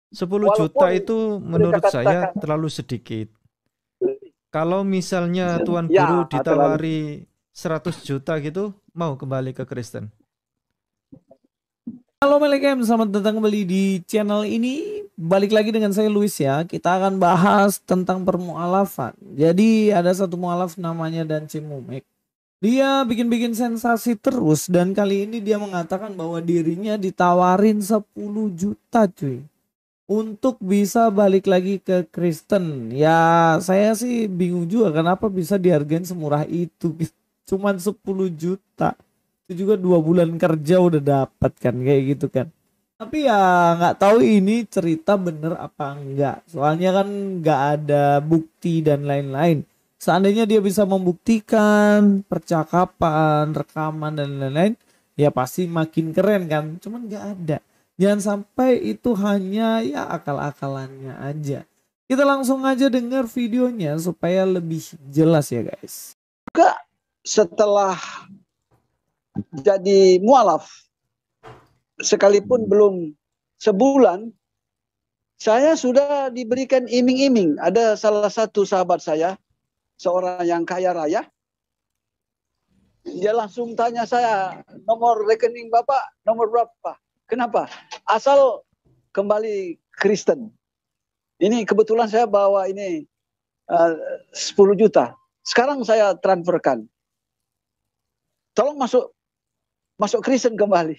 10 juta Walaupun itu mereka menurut saya katakan, terlalu sedikit. Kalau misalnya Tuan Guru ya terlalu. ditawari 100 juta gitu, mau kembali ke Kristen. Halo Melekem, selamat datang kembali di channel ini. Balik lagi dengan saya Luis ya. Kita akan bahas tentang permualafan. Jadi ada satu mualaf namanya Dance Mumek. Dia bikin-bikin sensasi terus dan kali ini dia mengatakan bahwa dirinya ditawarin 10 juta cuy. Untuk bisa balik lagi ke Kristen. Ya saya sih bingung juga kenapa bisa dihargain semurah itu. Cuman 10 juta. Itu juga 2 bulan kerja udah dapat kan kayak gitu kan. Tapi ya nggak tahu ini cerita bener apa enggak. Soalnya kan nggak ada bukti dan lain-lain. Seandainya dia bisa membuktikan percakapan, rekaman dan lain-lain, ya pasti makin keren kan. Cuman nggak ada. Jangan sampai itu hanya ya akal-akalannya aja. Kita langsung aja dengar videonya supaya lebih jelas ya guys. Juga setelah jadi mualaf, sekalipun belum sebulan, saya sudah diberikan iming-iming. Ada salah satu sahabat saya, seorang yang kaya raya, dia langsung tanya saya, nomor rekening Bapak nomor berapa? Kenapa? Asal kembali Kristen. Ini kebetulan saya bawa ini 10 juta. Sekarang saya transferkan. Tolong masuk Kristen kembali.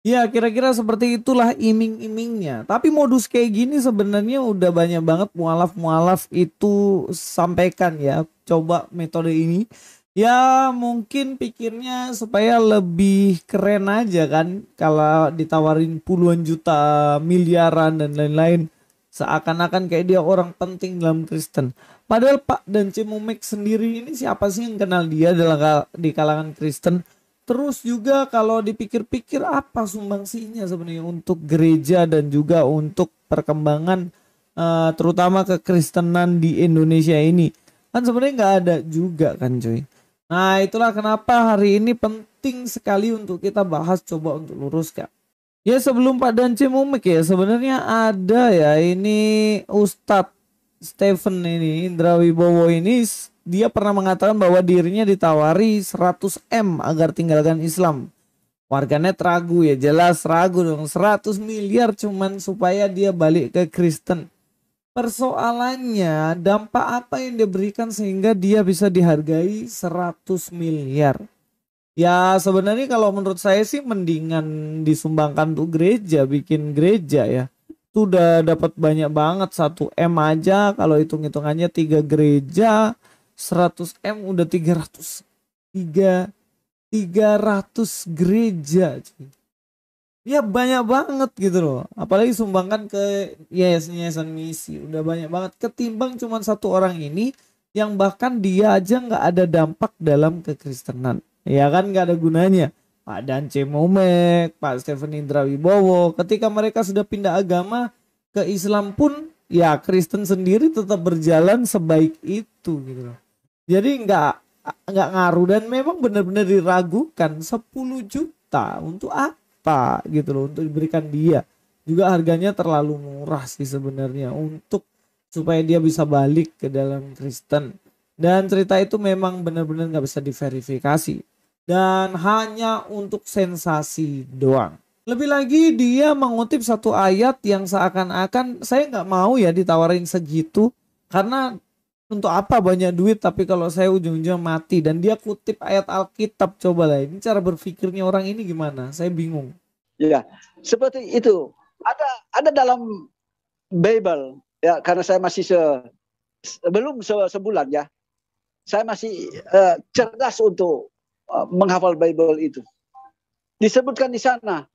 Ya kira-kira seperti itulah iming-imingnya. Tapi modus kayak gini sebenarnya udah banyak banget mualaf-mualaf itu sampaikan ya. Coba metode ini. Ya mungkin pikirnya supaya lebih keren aja kan. Kalau ditawarin puluhan juta, miliaran dan lain-lain. Seakan-akan kayak dia orang penting dalam Kristen. Padahal Pak dan Cimumek sendiri ini siapa sih yang kenal dia dalam di kalangan Kristen? Terus juga kalau dipikir-pikir apa sumbangsinya sebenarnya untuk gereja dan juga untuk perkembangan terutama kekristenan di Indonesia ini. Kan sebenarnya nggak ada juga kan cuy. Nah itulah kenapa hari ini penting sekali untuk kita bahas, coba untuk luruskan. Ya sebelum Pak Dance Mumek ya sebenarnya ada ya ini Ustadz Stephen ini Indra Wibowo ini dia pernah mengatakan bahwa dirinya ditawari 100 M agar tinggalkan Islam. Warganet ragu ya, jelas ragu dong. 100 miliar cuman supaya dia balik ke Kristen. Persoalannya dampak apa yang diberikan sehingga dia bisa dihargai 100 miliar. Ya sebenarnya kalau menurut saya sih mendingan disumbangkan tuh gereja, bikin gereja ya. Itu udah dapat banyak banget, 1 M aja kalau hitung-hitungannya 3 gereja 100 M udah 300 gereja. Ya banyak banget gitu loh. Apalagi sumbangkan ke yayasan-yayasan misi. Udah banyak banget ketimbang cuma satu orang ini yang bahkan dia aja nggak ada dampak dalam kekristenan. Ya kan nggak ada gunanya. Pak Dance Momek, Pak Stephen Indra Wibowo, ketika mereka sudah pindah agama ke Islam pun ya Kristen sendiri tetap berjalan sebaik itu gitu loh. Jadi nggak ngaruh dan memang benar-benar diragukan 10 juta untuk apa gitu loh untuk diberikan dia. Juga harganya terlalu murah sih sebenarnya untuk supaya dia bisa balik ke dalam Kristen. Dan cerita itu memang benar-benar nggak bisa diverifikasi dan hanya untuk sensasi doang. Lebih lagi dia mengutip satu ayat yang seakan-akan saya nggak mau ya ditawarin segitu karena untuk apa banyak duit tapi kalau saya ujung-ujungnya mati, dan dia kutip ayat Alkitab. Coba lah ini cara berpikirnya orang ini gimana, saya bingung. Ya, seperti itu. Ada dalam Bible ya, karena saya masih belum sebulan ya. Saya masih cerdas untuk menghafal Bible itu. Disebutkan di sana,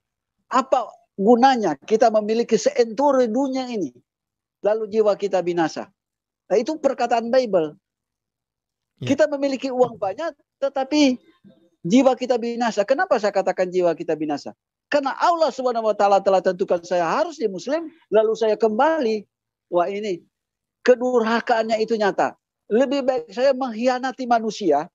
apa gunanya kita memiliki seenturi dunia ini, lalu jiwa kita binasa. Nah itu perkataan Bible. Ya. Kita memiliki uang banyak, tetapi jiwa kita binasa. Kenapa saya katakan jiwa kita binasa? Karena Allah Subhanahu wa taala telah tentukan saya harus di Muslim, lalu saya kembali. Wah ini kedurhakaannya itu nyata. Lebih baik saya mengkhianati manusia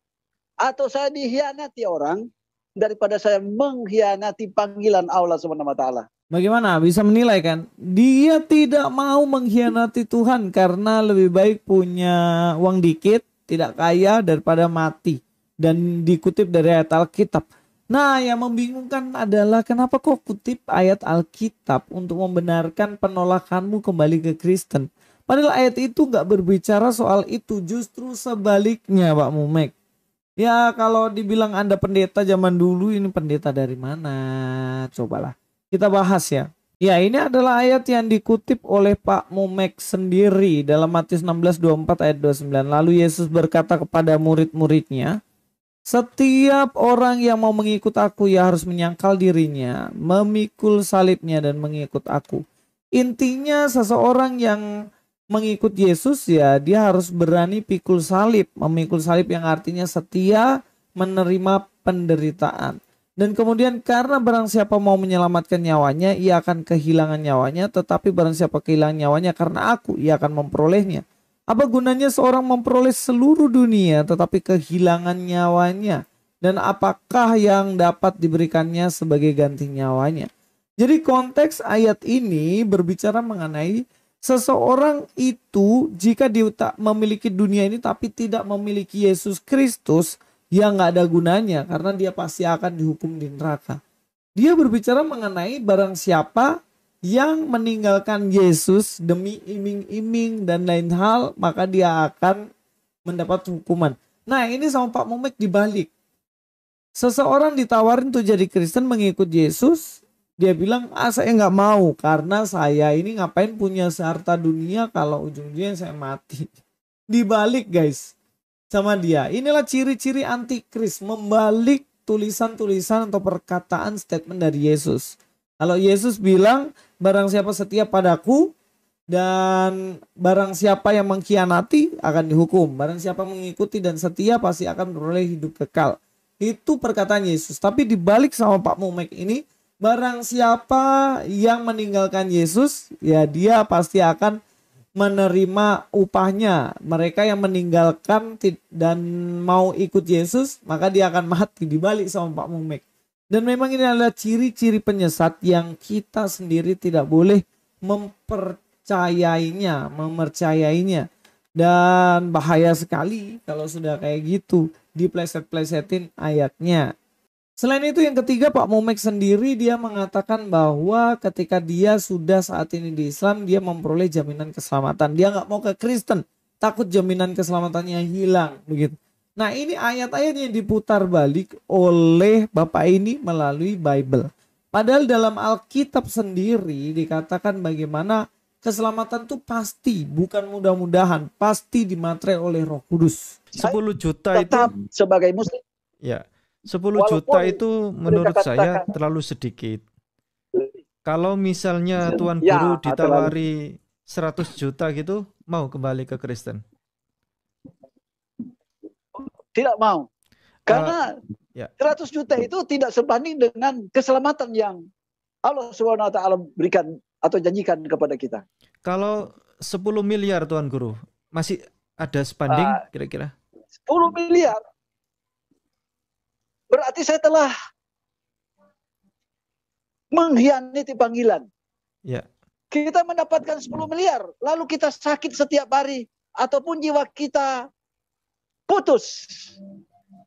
atau saya dikhianati orang daripada saya mengkhianati panggilan Allah Subhanahu wa taala. Bagaimana bisa menilai kan? Dia tidak mau mengkhianati Tuhan karena lebih baik punya uang dikit, tidak kaya daripada mati. Dan dikutip dari ayat Alkitab. Nah, yang membingungkan adalah kenapa kok kutip ayat Alkitab untuk membenarkan penolakanmu kembali ke Kristen. Padahal ayat itu gak berbicara soal itu, justru sebaliknya Pak Mumek. Ya kalau dibilang Anda pendeta zaman dulu, ini pendeta dari mana? Cobalah kita bahas ya. Ya ini adalah ayat yang dikutip oleh Pak Mumek sendiri dalam Matius 16:24 ayat 29. Lalu Yesus berkata kepada murid-muridnya, setiap orang yang mau mengikut aku ya harus menyangkal dirinya, memikul salibnya dan mengikut aku. Intinya seseorang yang mengikut Yesus ya dia harus berani pikul salib. Memikul salib yang artinya setia menerima penderitaan. Dan kemudian karena barang siapa mau menyelamatkan nyawanya, ia akan kehilangan nyawanya. Tetapi barang siapa kehilangan nyawanya karena aku, ia akan memperolehnya. Apa gunanya seorang memperoleh seluruh dunia tetapi kehilangan nyawanya? Dan apakah yang dapat diberikannya sebagai ganti nyawanya? Jadi konteks ayat ini berbicara mengenai seseorang itu jika dia tak memiliki dunia ini tapi tidak memiliki Yesus Kristus, ya nggak ada gunanya karena dia pasti akan dihukum di neraka. Dia berbicara mengenai barang siapa yang meninggalkan Yesus demi iming-iming dan lain hal, maka dia akan mendapat hukuman. Nah ini sama Pak Mumek dibalik. Seseorang ditawarin untuk jadi Kristen mengikut Yesus, dia bilang saya nggak mau karena saya ini ngapain punya seharta dunia kalau ujung-ujungnya saya mati. Dibalik guys sama dia. Inilah ciri-ciri antikris, membalik tulisan-tulisan atau perkataan statement dari Yesus. Kalau Yesus bilang barang siapa setia padaku dan barang siapa yang mengkhianati akan dihukum. Barang siapa mengikuti dan setia pasti akan beroleh hidup kekal. Itu perkataan Yesus. Tapi dibalik sama Pak Mumek ini, barang siapa yang meninggalkan Yesus ya dia pasti akan menerima upahnya. Mereka yang meninggalkan dan mau ikut Yesus maka dia akan mati. Dibalik sama Pak Mumek. Dan memang ini adalah ciri-ciri penyesat yang kita sendiri tidak boleh mempercayainya. Dan bahaya sekali kalau sudah kayak gitu dipleset-plesetin ayatnya. Selain itu yang ketiga, Pak Mumek sendiri dia mengatakan bahwa ketika dia sudah saat ini di Islam, dia memperoleh jaminan keselamatan. Dia nggak mau ke Kristen, takut jaminan keselamatannya hilang begitu. Nah ini ayat-ayat yang diputar balik oleh Bapak ini melalui Bible. Padahal dalam Alkitab sendiri dikatakan bagaimana keselamatan itu pasti, bukan mudah-mudahan, pasti dimaterai oleh Roh Kudus. 10 juta itu tetap sebagai muslim. ya 10 juta itu menurut saya terlalu sedikit. Kalau misalnya Tuan Guru ditawari 100 juta gitu, mau kembali ke Kristen? Tidak mau. Karena ya. 100 juta itu tidak sebanding dengan keselamatan yang Allah SWT berikan atau janjikan kepada kita. Kalau 10 miliar Tuan Guru, masih ada sebanding kira-kira? 10 miliar. Berarti saya telah mengkhianati panggilan. Ya. Kita mendapatkan 10 miliar, lalu kita sakit setiap hari, ataupun jiwa kita putus.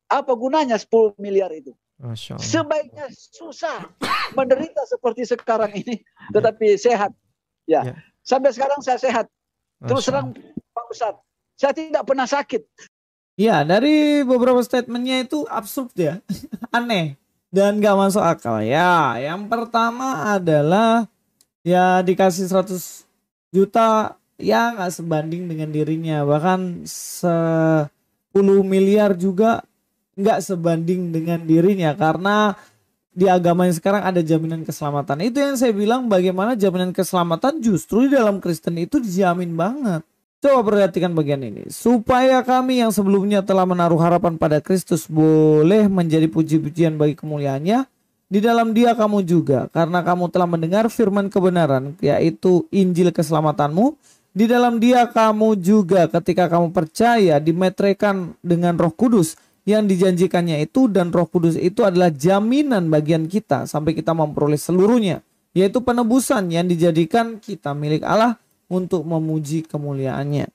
Apa gunanya 10 miliar itu? Masya Allah. Sebaiknya susah, menderita seperti sekarang ini, tetapi sehat. Ya. Sampai sekarang saya sehat. Terus terang Pak Ustadz, saya tidak pernah sakit. Ya, dari beberapa statementnya itu absurd ya, aneh dan gak masuk akal. Ya, yang pertama adalah ya dikasih 100 juta ya gak sebanding dengan dirinya. Bahkan 10 miliar juga gak sebanding dengan dirinya. Karena di agama yang sekarang ada jaminan keselamatan. Itu yang saya bilang bagaimana jaminan keselamatan justru di dalam Kristen itu dijamin banget. Coba perhatikan bagian ini. Supaya kami yang sebelumnya telah menaruh harapan pada Kristus boleh menjadi puji-pujian bagi kemuliaannya. Di dalam dia kamu juga. Karena kamu telah mendengar firman kebenaran. Yaitu Injil keselamatanmu. Di dalam dia kamu juga ketika kamu percaya dimeteraikan dengan Roh Kudus. Yang dijanjikannya itu dan Roh Kudus itu adalah jaminan bagian kita. Sampai kita memperoleh seluruhnya. yaitu penebusan yang dijadikan kita milik Allah untuk memuji kemuliaannya.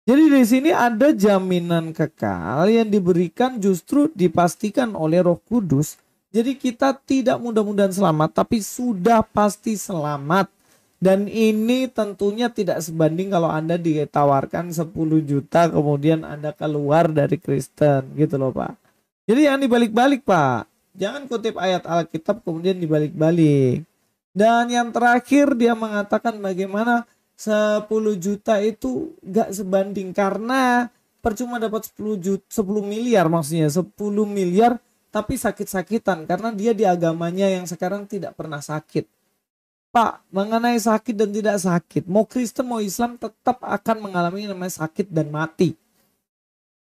Jadi di sini ada jaminan kekal yang diberikan, justru dipastikan oleh Roh Kudus. Jadi kita tidak mudah-mudahan selamat, tapi sudah pasti selamat. Dan ini tentunya tidak sebanding kalau Anda ditawarkan 10 juta kemudian Anda keluar dari Kristen gitu loh Pak. Jadi yang dibalik-balik Pak. Jangan kutip ayat Alkitab kemudian dibalik-balik. Dan yang terakhir dia mengatakan bagaimana 10 juta itu gak sebanding, karena percuma dapat 10 miliar, maksudnya 10 miliar tapi sakit-sakitan karena dia di agamanya yang sekarang tidak pernah sakit. Pak, mengenai sakit dan tidak sakit, mau Kristen mau Islam tetap akan mengalami namanya sakit dan mati.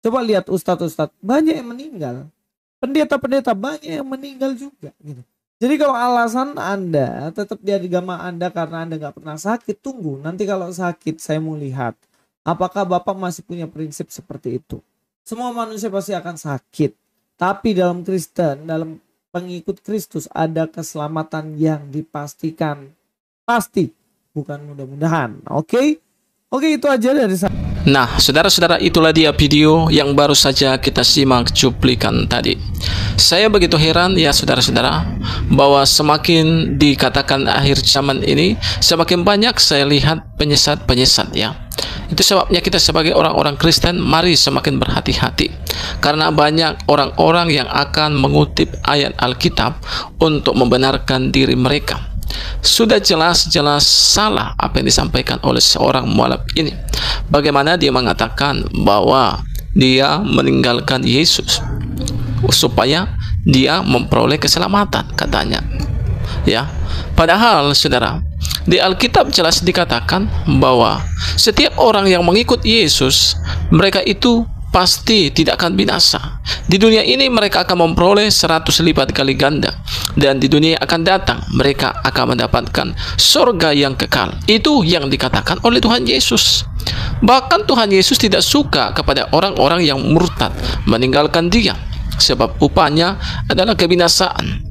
Coba lihat ustadz-ustadz, banyak yang meninggal. Pendeta-pendeta banyak yang meninggal juga gitu. Jadi kalau alasan Anda tetap di agama Anda karena Anda nggak pernah sakit, tunggu. Nanti kalau sakit saya mau lihat apakah Bapak masih punya prinsip seperti itu. Semua manusia pasti akan sakit. Tapi dalam Kristen, dalam pengikut Kristus ada keselamatan yang dipastikan. Pasti. Bukan mudah-mudahan. Oke? Oke, itu aja dari saya. Nah, saudara-saudara, itulah dia video yang baru saja kita simak cuplikan tadi. Saya begitu heran ya saudara-saudara, bahwa semakin dikatakan akhir zaman ini, semakin banyak saya lihat penyesat-penyesat ya. Itu sebabnya kita sebagai orang-orang Kristen mari semakin berhati-hati, karena banyak orang-orang yang akan mengutip ayat Alkitab untuk membenarkan diri mereka. Sudah jelas-jelas salah apa yang disampaikan oleh seorang mualaf ini. Bagaimana dia mengatakan bahwa dia meninggalkan Yesus supaya dia memperoleh keselamatan katanya. Ya, padahal saudara, di Alkitab jelas dikatakan bahwa setiap orang yang mengikut Yesus, mereka itu pasti tidak akan binasa. Di dunia ini mereka akan memperoleh 100 lipat kali ganda, dan di dunia yang akan datang mereka akan mendapatkan surga yang kekal. Itu yang dikatakan oleh Tuhan Yesus. Bahkan Tuhan Yesus tidak suka kepada orang-orang yang murtad meninggalkan Dia, sebab upahnya adalah kebinasaan.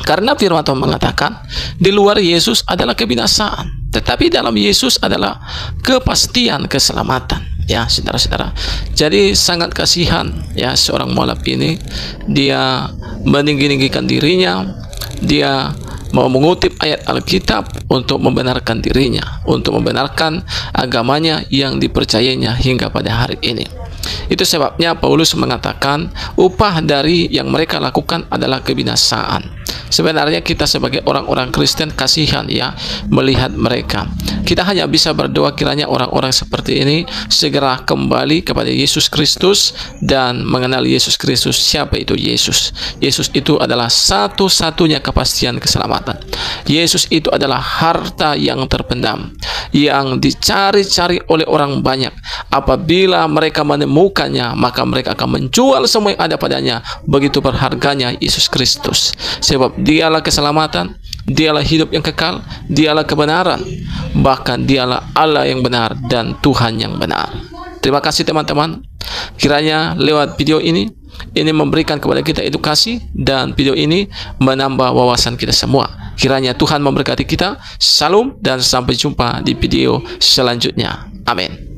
Karena firman Tuhan mengatakan di luar Yesus adalah kebinasaan, tetapi dalam Yesus adalah kepastian keselamatan. Ya saudara-saudara, jadi sangat kasihan ya seorang mualaf ini. Dia meninggi-ninggikan dirinya, dia mau mengutip ayat Alkitab untuk membenarkan dirinya, untuk membenarkan agamanya yang dipercayainya hingga pada hari ini. Itu sebabnya Paulus mengatakan upah dari yang mereka lakukan adalah kebinasaan. Sebenarnya kita sebagai orang-orang Kristen kasihan ya melihat mereka. Kita hanya bisa berdoa kiranya orang-orang seperti ini segera kembali kepada Yesus Kristus dan mengenal Yesus Kristus. Siapa itu Yesus? Yesus itu adalah satu-satunya kepastian keselamatan. Yesus itu adalah harta yang terpendam, yang dicari-cari oleh orang banyak. Apabila mereka menemukannya, maka mereka akan menjual semua yang ada padanya. Begitu berharganya Yesus Kristus. Sebab Dialah keselamatan, Dialah hidup yang kekal, Dialah kebenaran, bahkan Dialah Allah yang benar dan Tuhan yang benar. Terima kasih teman-teman. Kiranya lewat video ini memberikan kepada kita edukasi, dan video ini menambah wawasan kita semua. Kiranya Tuhan memberkati kita. Salam dan sampai jumpa di video selanjutnya. Amin.